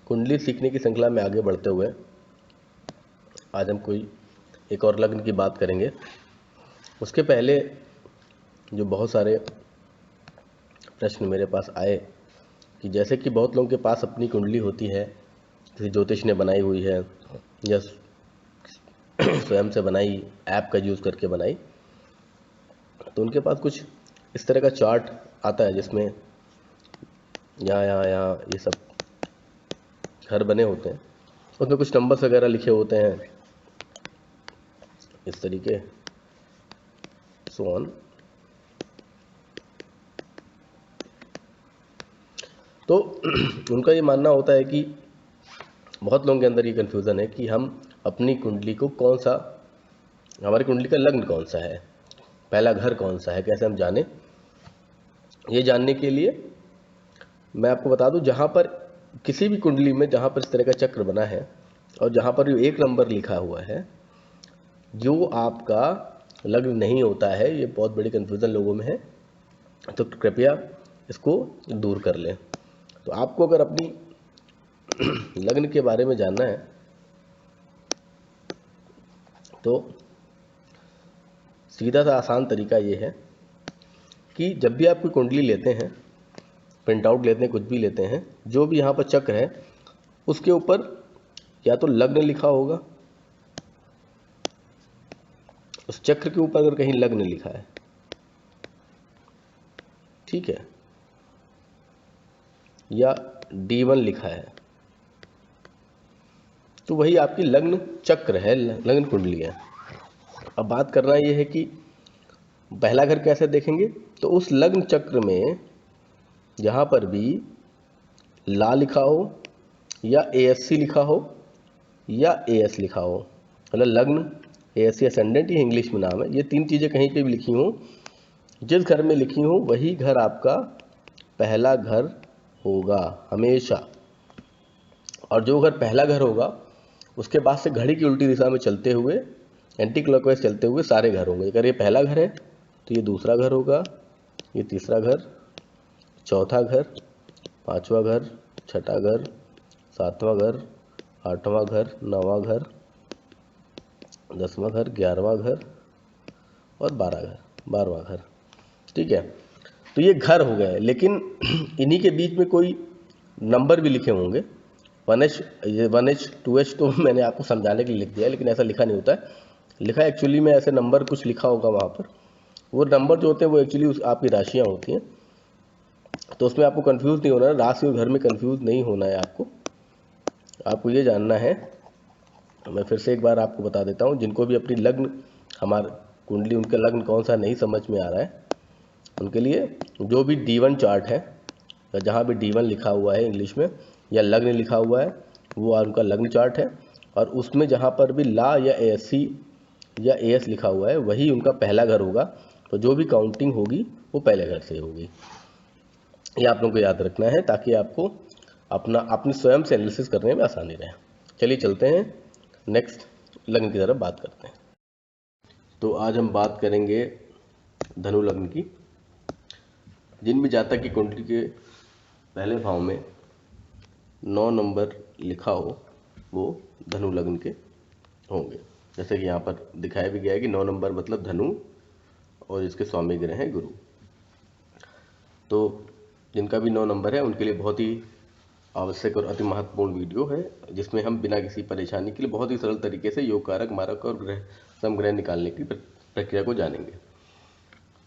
कुंडली सीखने की श्रृंखला में आगे बढ़ते हुए आज हम कोई एक और लग्न की बात करेंगे। उसके पहले जो बहुत सारे प्रश्न मेरे पास आए कि जैसे कि बहुत लोगों के पास अपनी कुंडली होती है, किसी ज्योतिष ने बनाई हुई है या स्वयं से बनाई, ऐप का यूज़ करके बनाई, तो उनके पास कुछ इस तरह का चार्ट आता है जिसमें यहाँ ये सब घर बने होते हैं, उसमें कुछ नंबर्स वगैरह लिखे होते हैं इस तरीके सो ऑन। तो उनका ये मानना होता है कि बहुत लोगों के अंदर ये कन्फ्यूज़न है कि हम अपनी कुंडली को कौन सा, हमारी कुंडली का लग्न कौन सा है, पहला घर कौन सा है, कैसे हम जाने। ये जानने के लिए मैं आपको बता दूं, जहाँ पर किसी भी कुंडली में जहाँ पर इस तरह का चक्र बना है और जहाँ पर जो 1 नंबर लिखा हुआ है, जो आपका लग्न नहीं होता है, ये बहुत बड़ी कन्फ्यूज़न लोगों में है, तो कृपया इसको दूर कर लें। तो आपको अगर अपनी लग्न के बारे में जानना है तो सीधा सा आसान तरीका ये है कि जब भी आप कोई कुंडली लेते हैं, प्रिंट आउट लेते हैं, कुछ भी लेते हैं, जो भी यहाँ पर चक्र है उसके ऊपर या तो लग्न लिखा होगा, उस चक्र के ऊपर अगर कहीं लग्न लिखा है, ठीक है, या D1 लिखा है, तो वही आपकी लग्न चक्र है, लग्न कुंडली है। अब बात करना ये है कि पहला घर कैसे देखेंगे, तो उस लग्न चक्र में जहाँ पर भी ला लिखा हो या ASC लिखा हो या AS लिखा हो, मतलब लग्न, ASC असेंडेंट, ये इंग्लिश में नाम है, ये 3 चीज़ें कहीं पे भी लिखी हो, जिस घर में लिखी हो वही घर आपका पहला घर होगा हमेशा। और जो घर पहला घर होगा उसके बाद से घड़ी की उल्टी दिशा में चलते हुए, एंटी क्लॉकवाइज चलते हुए सारे घर होंगे। अगर ये पहला घर है तो ये दूसरा घर होगा, ये तीसरा घर, चौथा घर, पांचवा घर, छठा घर, सातवां घर, आठवां घर, नौवां घर, 10वां घर, 11वां घर और 12वां घर। ठीक है, तो ये घर हो गए, लेकिन इन्हीं के बीच में कोई नंबर भी लिखे होंगे। 1H, ये 1H 2H तो मैंने आपको समझाने के लिए लिख दिया है, लेकिन ऐसा लिखा नहीं होता है। लिखा एक्चुअली में ऐसे नंबर कुछ लिखा होगा वहाँ पर, वो नंबर जो होते हैं वो एक्चुअली आपकी राशियाँ होती हैं। तो उसमें आपको कंफ्यूज नहीं होना है, राशि और घर में कंफ्यूज नहीं होना है आपको ये जानना है। मैं फिर से एक बार आपको बता देता हूँ, जिनको भी अपनी लग्न, हमारा कुंडली, उनका लग्न कौन सा नहीं समझ में आ रहा है, उनके लिए जो भी D1 चार्ट है, या जहाँ भी D1 लिखा हुआ है इंग्लिश में या लग्न लिखा हुआ है, वो उनका लग्न चार्ट है। और उसमें जहाँ पर भी ला या ASC या AS लिखा हुआ है वही उनका पहला घर होगा। तो जो भी काउंटिंग होगी वो पहले घर से होगी। ये आप लोगों को याद रखना है ताकि आपको अपनी स्वयं से एनालिसिस करने में आसानी रहे। चलिए चलते हैं नेक्स्ट लग्न की तरफ बात करते हैं। तो आज हम बात करेंगे धनु लग्न की। जिन भी जातक की कुंडली के पहले भाव में 9 नंबर लिखा हो वो धनु लग्न के होंगे। जैसे कि यहाँ पर दिखाया भी गया है कि 9 नंबर मतलब धनु और इसके स्वामी ग्रह हैं गुरु। तो जिनका भी 9 नंबर है उनके लिए बहुत ही आवश्यक और अति महत्वपूर्ण वीडियो है, जिसमें हम बिना किसी परेशानी के लिए बहुत ही सरल तरीके से योग कारक, मारक और ग्रह समग्रह निकालने की प्रक्रिया को जानेंगे।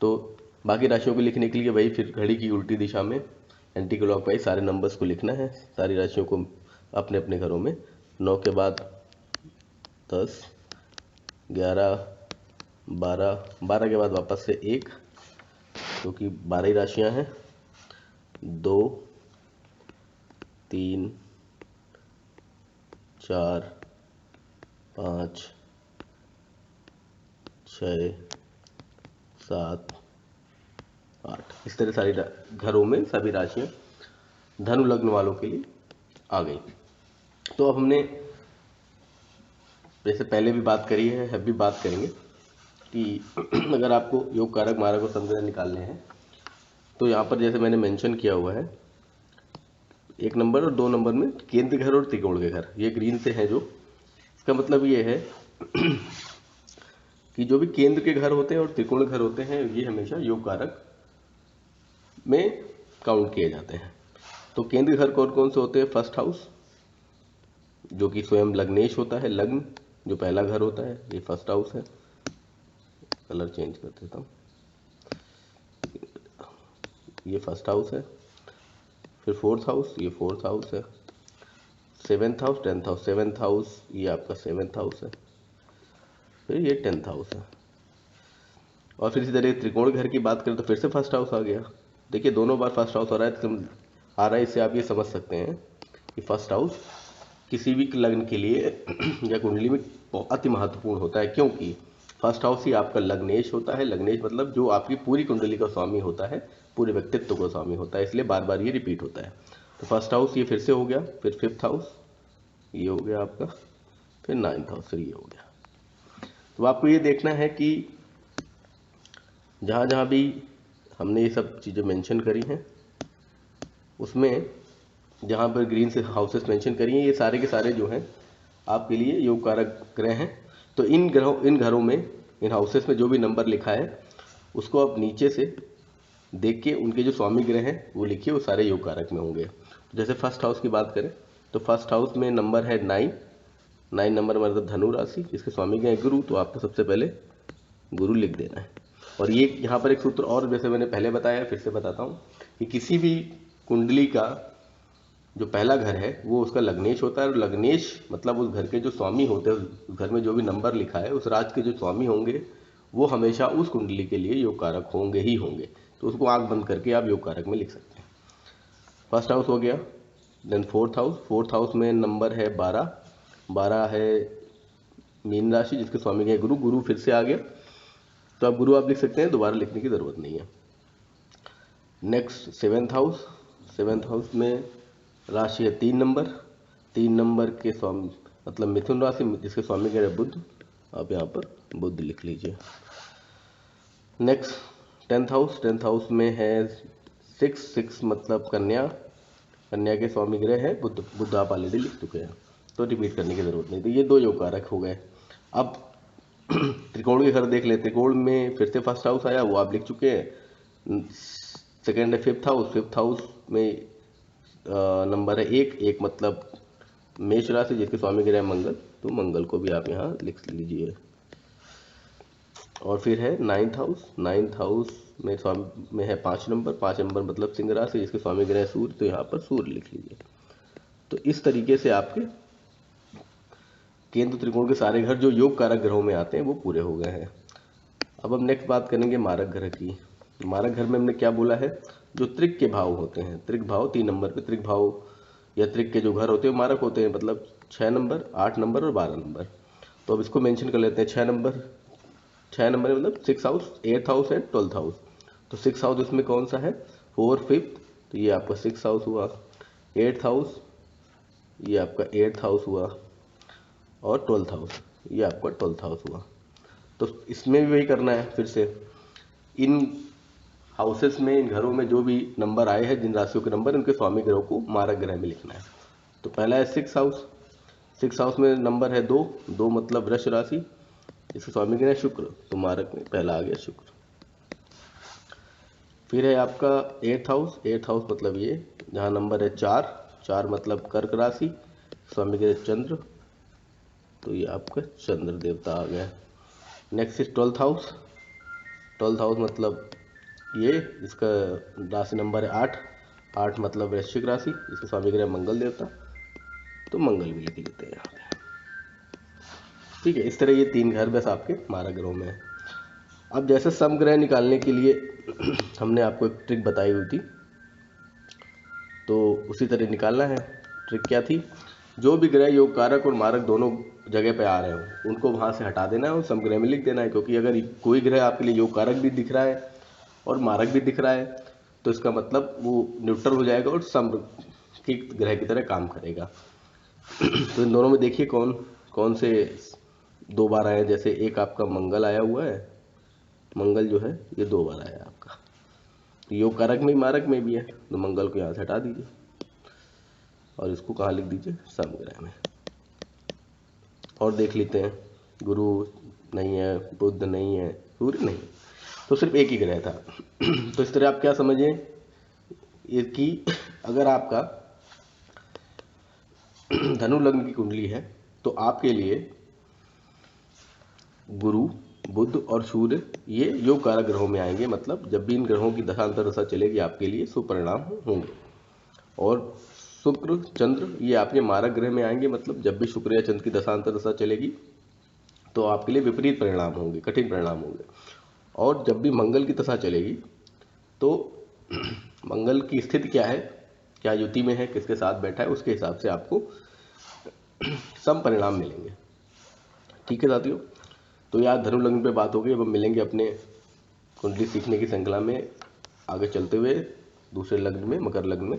तो बाकी राशियों को लिखने के लिए वही फिर घड़ी की उल्टी दिशा में एंटी क्लॉकवाइज सारे नंबर्स को लिखना है, सारी राशियों को अपने अपने घरों में। 9 के बाद 10, 11, 12 के बाद वापस से 1, क्योंकि 12 ही राशियाँ हैं, 2, 3, 4, 5, 6, 7, 8, इस तरह सारी घरों में सभी राशियाँ धनु लग्न वालों के लिए आ गई। तो अब हमने जैसे पहले भी बात करी है, अब भी बात करेंगे कि अगर आपको योग कारक, मारक और समग्रह निकालने हैं तो यहाँ पर जैसे मैंने मेंशन किया हुआ है, 1 नंबर और 2 नंबर में केंद्र घर और त्रिकोण के घर, ये ग्रीन से हैं जो। इसका मतलब ये है कि जो भी केंद्र के घर होते हैं और त्रिकोण घर होते हैं ये हमेशा योग कारक में काउंट किए जाते हैं। तो केंद्र घर कौन कौन से होते हैं? फर्स्ट हाउस जो कि स्वयं लग्नेश होता है, लग्न जो पहला घर होता है, ये फर्स्ट हाउस है। कलर चेंज कर देता हूँ, ये फर्स्ट हाउस है। फिर फोर्थ हाउस, ये फोर्थ हाउस है। Seventh house, 10th house, seventh house ये आपका सेवेंथ हाउस है। फिर ये 10th हाउस है। और फिर इसी तरह त्रिकोण घर की बात करें तो फिर से फर्स्ट हाउस आ गया। देखिए दोनों बार फर्स्ट हाउस आ रहा है, इससे आप ये समझ सकते हैं कि फर्स्ट हाउस किसी भी लग्न के लिए या कुंडली में बहुत ही महत्वपूर्ण होता है, क्योंकि फर्स्ट हाउस ही आपका लग्नेश होता है। लग्नेश मतलब जो आपकी पूरी कुंडली का स्वामी होता है, पूरे व्यक्तित्व का स्वामी होता है, इसलिए बार बार ये रिपीट होता है। तो फर्स्ट हाउस ये फिर से हो गया, फिर फिफ्थ हाउस ये हो गया आपका, फिर 9th हाउस, फिर ये हो गया। तो आपको ये देखना है कि जहाँ जहाँ भी हमने ये सब चीज़ें मेंशन करी हैं उसमें जहाँ पर ग्रीन से हाउसेस मेंशन करी हैं, ये सारे के सारे जो हैं आपके लिए योग कारक ग्रह हैं। तो इन घरों में, इन हाउसेस में जो भी नंबर लिखा है उसको आप नीचे से देख के उनके जो स्वामी ग्रह हैं वो लिखिए, वो सारे योग कारक में होंगे। तो जैसे फर्स्ट हाउस की बात करें तो फर्स्ट हाउस में नंबर है 9 नंबर मतलब धनु राशि, जिसके स्वामी ग्रह है गुरु, तो आपको सबसे पहले गुरु लिख देना है। और ये यहाँ पर एक सूत्र और जैसे मैंने पहले बताया फिर से बताता हूँ कि किसी भी कुंडली का जो पहला घर है वो उसका लग्नेश होता है, और लग्नेश मतलब उस घर के जो स्वामी होते हैं, उस घर में जो भी नंबर लिखा है उस राज के जो स्वामी होंगे वो हमेशा उस कुंडली के लिए योग कारक होंगे ही होंगे। तो उसको आंख बंद करके आप योग कारक में लिख सकते हैं। फर्स्ट हाउस हो गया। देन फोर्थ हाउस में नंबर है 12 है मीन राशि, जिसके स्वामी है गुरु, गुरु फिर से आ गया, तो अब गुरु आप लिख सकते हैं, दोबारा लिखने की ज़रूरत नहीं है। नेक्स्ट सेवेंथ हाउस में राशि है 3 नंबर के स्वामी मतलब मिथुन राशि, जिसके स्वामी कह रहे बुध, आप यहाँ पर बुध लिख लीजिए। नेक्स्ट 10th हाउस में है 6 मतलब कन्या के स्वामी ग्रह है बुध आप ऑलरेडी लिख चुके हैं, तो रिपीट करने की ज़रूरत नहीं। तो ये 2 योग कारक हो गए। अब त्रिकोण के घर देख लेते। त्रिकोण में फिर से फर्स्ट हाउस आया, वो आप लिख चुके हैं। सेकेंड है फिफ्थ हाउस में नंबर है 1 मतलब मेष राशि, जिसके स्वामी ग्रह मंगल, तो मंगल को भी आप यहाँ लिख लीजिए। और फिर है 9th हाउस में स्वामी में है 5 नंबर मतलब सिंह राशि, जिसके स्वामी ग्रह सूर्य, तो यहाँ पर सूर्य लिख लीजिए। तो इस तरीके से आपके केंद्र त्रिकोण के सारे घर जो योग कारक ग्रहों में आते हैं वो पूरे हो गए हैं। अब हम नेक्स्ट बात करेंगे मारक ग्रह की। मारक घर में हमने क्या बोला है? जो त्रिक के भाव होते हैं, त्रिक भाव 3 नंबर पे त्रिक भाव या त्रिक के जो घर होते हैं मारक होते हैं, मतलब 6 नंबर, 8 नंबर और 12 नंबर। तो अब इसको मेंशन कर लेते हैं। 6 नंबर मतलब 6 house, 8th house and 12th house. तो 6 हाउस इसमें कौन सा है? 4, 5, तो ये आपका 6 हाउस हुआ। 8th हाउस ये आपका 8th हाउस हुआ, और 12th हाउस ये आपका 12th हाउस हुआ। तो इसमें भी वही करना है। फिर से इन हाउसेस में, इन घरों में जो भी नंबर आए हैं, जिन राशियों के नंबर, उनके स्वामी ग्रह को मारक ग्रह में लिखना है। तो पहला है 6 हाउस में नंबर है 2 मतलब वृष राशि, इसके स्वामी ग्रह शुक्र, तो मारक में पहला आ गया शुक्र। फिर है आपका 8th हाउस मतलब ये जहाँ नंबर है 4 मतलब कर्क राशि, स्वामी ग्रह चंद्र, तो ये आपका चंद्र देवता आ गया। नेक्स्ट इज 12th हाउस मतलब ये, इसका राशि नंबर है 8 मतलब वृश्चिक राशि, इसके स्वामी ग्रह मंगल देवता, तो मंगल भी लिख लेते हैं यहाँ पे। ठीक है, इस तरह ये 3 घर बस आपके मारक ग्रहों में है। अब जैसे समग्रह निकालने के लिए हमने आपको एक ट्रिक बताई हुई थी, तो उसी तरह निकालना है। ट्रिक क्या थी? जो भी ग्रह योग कारक और मारक दोनों जगह पे आ रहे हो उनको वहाँ से हटा देना है और समग्रह में लिख देना है, क्योंकि अगर कोई ग्रह आपके लिए योग कारक भी दिख रहा है और मारक भी दिख रहा है तो इसका मतलब वो न्यूट्रल हो जाएगा और सम की ग्रह की तरह काम करेगा। तो इन दोनों में देखिए कौन कौन से 2 बार आए हैं। जैसे एक आपका मंगल आया हुआ है, मंगल जो है ये 2 बार आया आपका, तो योग कारक में मारक में भी है, तो मंगल को यहाँ से हटा दीजिए। और इसको कहाँ लिख दीजिए, समग्रह में। और देख लेते हैं, गुरु नहीं है, बुध नहीं है, सूर्य नहीं, तो सिर्फ एक ही ग्रह था। तो इस तरह आप क्या समझें, ये कि अगर आपका धनु लग्न की कुंडली है तो आपके लिए गुरु, बुध और सूर्य ये योग कारक ग्रहों में आएंगे। मतलब जब भी इन ग्रहों की दशांतर दशा चलेगी आपके लिए शुभ परिणाम होंगे। और शुक्र, चंद्र ये आपके मारक ग्रह में आएंगे। मतलब जब भी शुक्र या चंद्र की दशांतर दशा चलेगी तो आपके लिए विपरीत परिणाम होंगे, कठिन परिणाम होंगे। और जब भी मंगल की दशा चलेगी तो मंगल की स्थिति क्या है, क्या युति में है, किसके साथ बैठा है, उसके हिसाब से आपको सम परिणाम मिलेंगे। ठीक है साथियों, तो यार धनु लग्न पे बात हो गई। अब हम मिलेंगे अपने कुंडली सीखने की श्रृंखला में आगे चलते हुए दूसरे लग्न में, मकर लग्न में।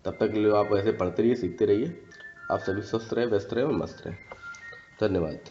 तब तक के लिए आप ऐसे पढ़ते रहिए, सीखते रहिए। आप सभी स्वस्थ रहे, व्यस्त रहे और मस्त रहे। धन्यवाद।